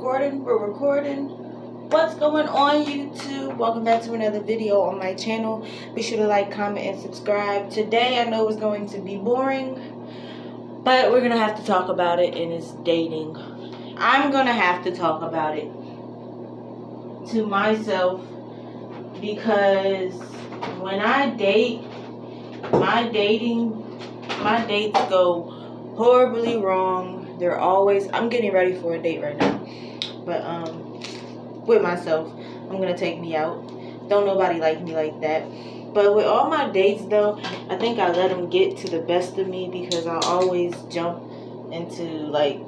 We're recording. What's going on, YouTube? Welcome back to another video on my channel. Be sure to like, comment, and subscribe. Today I know it's going to be boring, but we're gonna have to talk about it, and it's dating. I'm gonna have to talk about it to myself because when I date, my dates go horribly wrong. They're always, I'm getting ready for a date right now, but with myself, I'm gonna take me out. Don't nobody like me like that. But with all my dates though, I think I let them get to the best of me because I always jump into like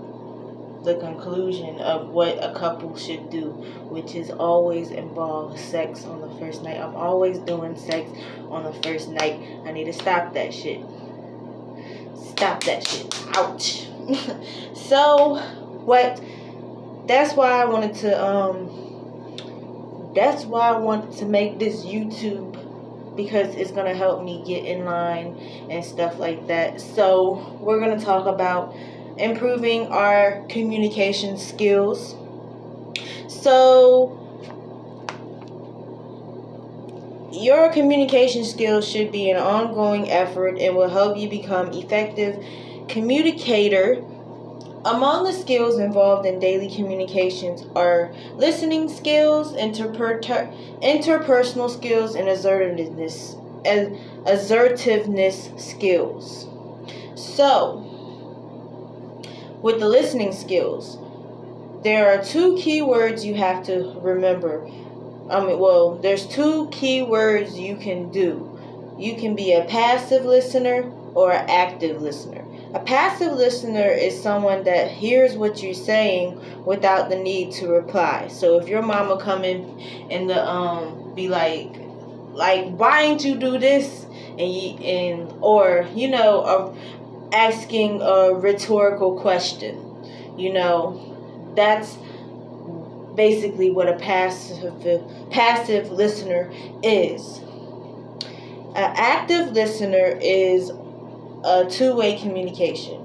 the conclusion of what a couple should do, which is always involve sex on the first night. I'm always doing sex on the first night. I need to stop that shit. Stop that shit. Ouch. So that's why I wanted to make this YouTube, because it's gonna help me get in line and stuff like that. So we're gonna talk about improving our communication skills. So your communication skills should be an ongoing effort and will help you become effective communicator. Among the skills involved in daily communications are listening skills, interpersonal skills, and assertiveness skills. So, with the listening skills, there are two key words you have to remember. There's two key words you can do. You can be a passive listener or an active listener. A passive listener is someone that hears what you're saying without the need to reply. So if your mama come in and be like, why didn't you do this? Or asking a rhetorical question. That's basically what a passive listener is. An active listener is a two-way communication.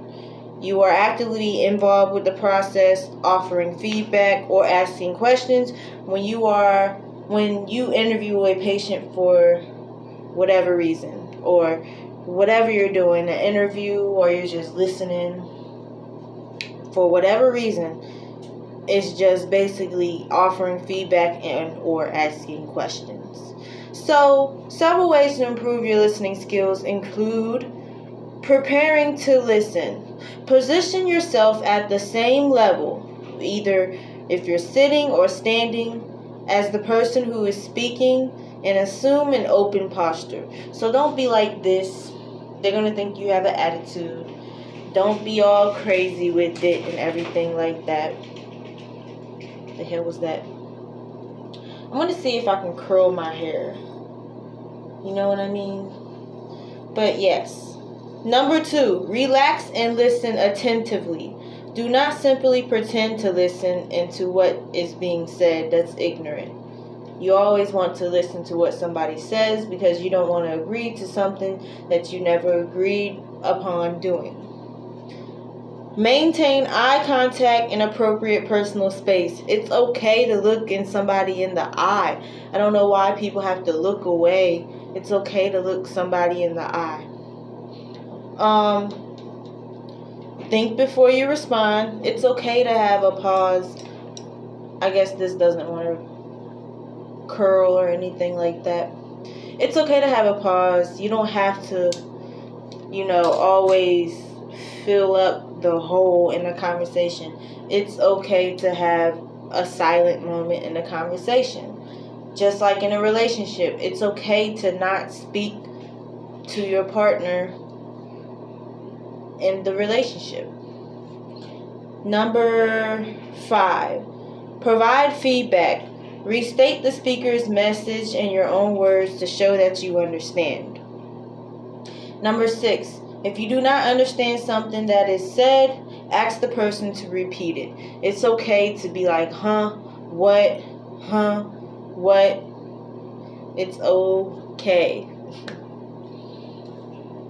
You are actively involved with the process, offering feedback or asking questions when you interview a patient for whatever reason, or whatever you're doing, an interview, or you're just listening for whatever reason. It's just basically offering feedback or asking questions. So, several ways to improve your listening skills include preparing to listen. Position yourself at the same level, either if you're sitting or standing, as the person who is speaking, and assume an open posture. So don't be like this. They're going to think you have an attitude. Don't be all crazy with it and everything like that. The hell was that? I'm going to see if I can curl my hair. You know what I mean? But yes. Number 2, relax and listen attentively. Do not simply pretend to listen into what is being said. That's ignorant. You always want to listen to what somebody says because you don't want to agree to something that you never agreed upon doing. Maintain eye contact in appropriate personal space. It's okay to look in somebody in the eye. I don't know why people have to look away. It's okay to look somebody in the eye. Think before you respond. It's okay to have a pause. I guess this doesn't want to curl or anything like that. It's okay to have a pause. You don't have to, always fill up the hole in a conversation. It's okay to have a silent moment in a conversation. Just like in a relationship, it's okay to not speak to your partner in the relationship. Number 5, provide feedback. Restate the speaker's message in your own words to show that you understand. Number 6, if you do not understand something that is said, ask the person to repeat it. It's okay to be like, what? It's okay.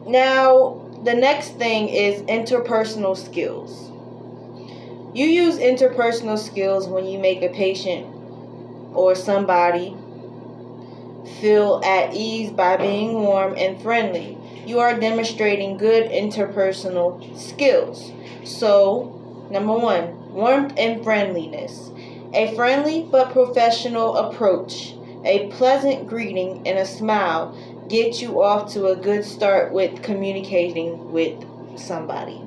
Now, the next thing is interpersonal skills. You use interpersonal skills when you make a patient or somebody feel at ease by being warm and friendly. You are demonstrating good interpersonal skills. So, number 1, warmth and friendliness. A friendly but professional approach, a pleasant greeting, and a smile get you off to a good start with communicating with somebody.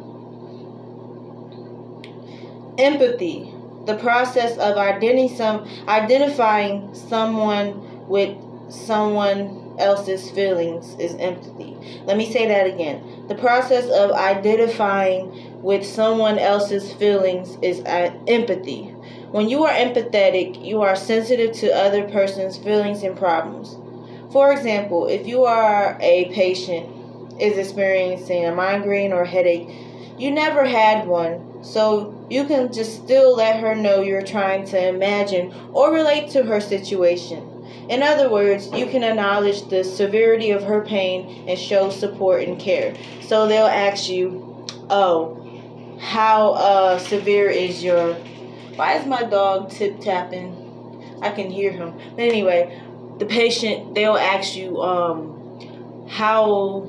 Empathy, the process of identifying someone with someone else's feelings is empathy. Let me say that again. The process of identifying with someone else's feelings is empathy. When you are empathetic, you are sensitive to other person's feelings and problems. For example, if you are a patient is experiencing a migraine or headache, you never had one, so you can just still let her know you're trying to imagine or relate to her situation. In other words, you can acknowledge the severity of her pain and show support and care. So they'll ask you, oh, how severe is your... Why is my dog tip-tapping? I can hear him. But anyway, the patient, they'll ask you, how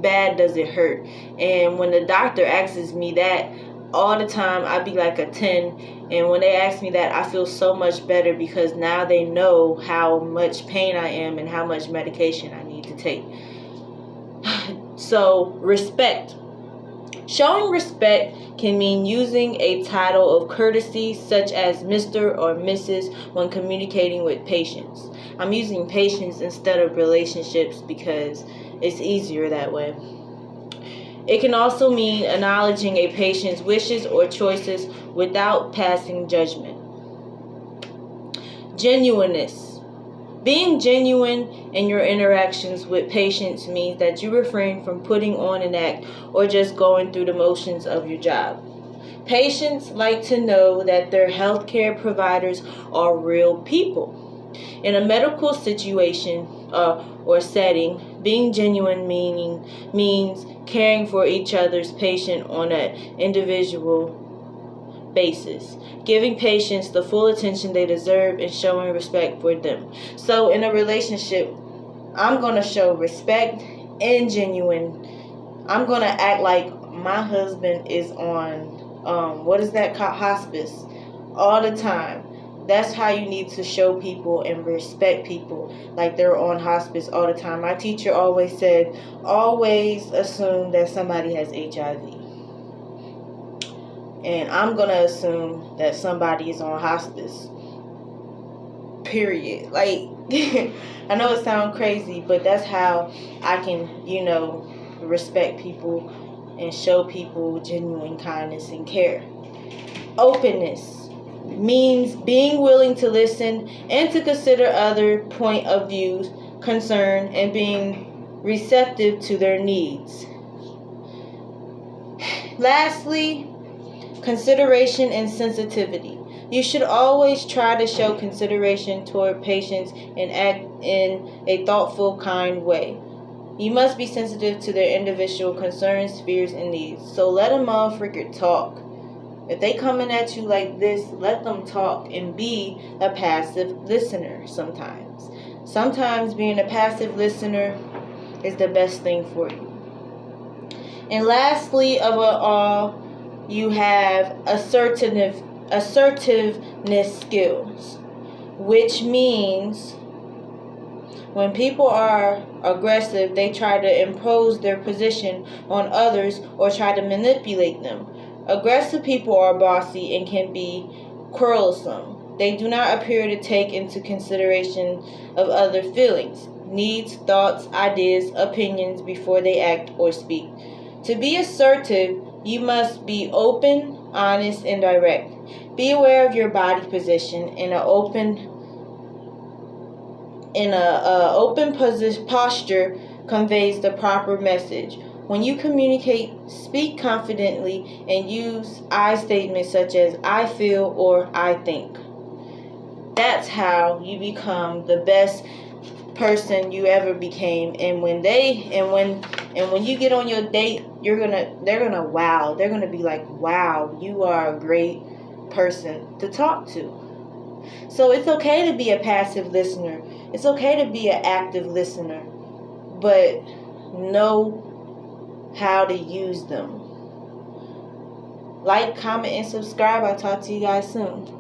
bad does it hurt? And when the doctor asks me that, all the time I be like a 10, and when they ask me that, I feel so much better because now they know how much pain I am and how much medication I need to take. So, respect. Showing respect can mean using a title of courtesy such as Mr. or Mrs. when communicating with patients. I'm using patients instead of relationships because it's easier that way. It can also mean acknowledging a patient's wishes or choices without passing judgment. Genuineness. Being genuine in your interactions with patients means that you refrain from putting on an act or just going through the motions of your job. Patients like to know that their healthcare providers are real people. In a medical situation or setting, being genuine means caring for each other's patient on an individual basis, giving patients the full attention they deserve and showing respect for them. So in a relationship, I'm going to show respect and genuine. I'm going to act like my husband is on, what is that called? Hospice all the time. That's how you need to show people and respect people like they're on hospice all the time. My teacher always said, always assume that somebody has HIV. And I'm going to assume that somebody is on hospice. Period. Like, I know it sounds crazy, but that's how I can, respect people and show people genuine kindness and care. Openness means being willing to listen and to consider other point of views, concern, and being receptive to their needs. Lastly, consideration and sensitivity. You should always try to show consideration toward patients and act in a thoughtful, kind way. You must be sensitive to their individual concerns, fears, and needs. So let a motherfucker talk. If they coming at you like this, let them talk and be a passive listener sometimes. Sometimes being a passive listener is the best thing for you. And lastly of it all, you have assertiveness skills, which means when people are aggressive, they try to impose their position on others or try to manipulate them. Aggressive people are bossy and can be quarrelsome. They do not appear to take into consideration of other feelings, needs, thoughts, ideas, opinions before they act or speak. To be assertive, you must be open, honest, and direct. Be aware of your body position. In an open posture conveys the proper message. When you communicate, speak confidently and use I statements such as I feel or I think. That's how you become the best person you ever became. And when And when you get on your date, they're gonna be like, wow, you are a great person to talk to. So it's okay to be a passive listener. It's okay to be an active listener, but know how to use them. Like, comment, and subscribe. I'll talk to you guys soon.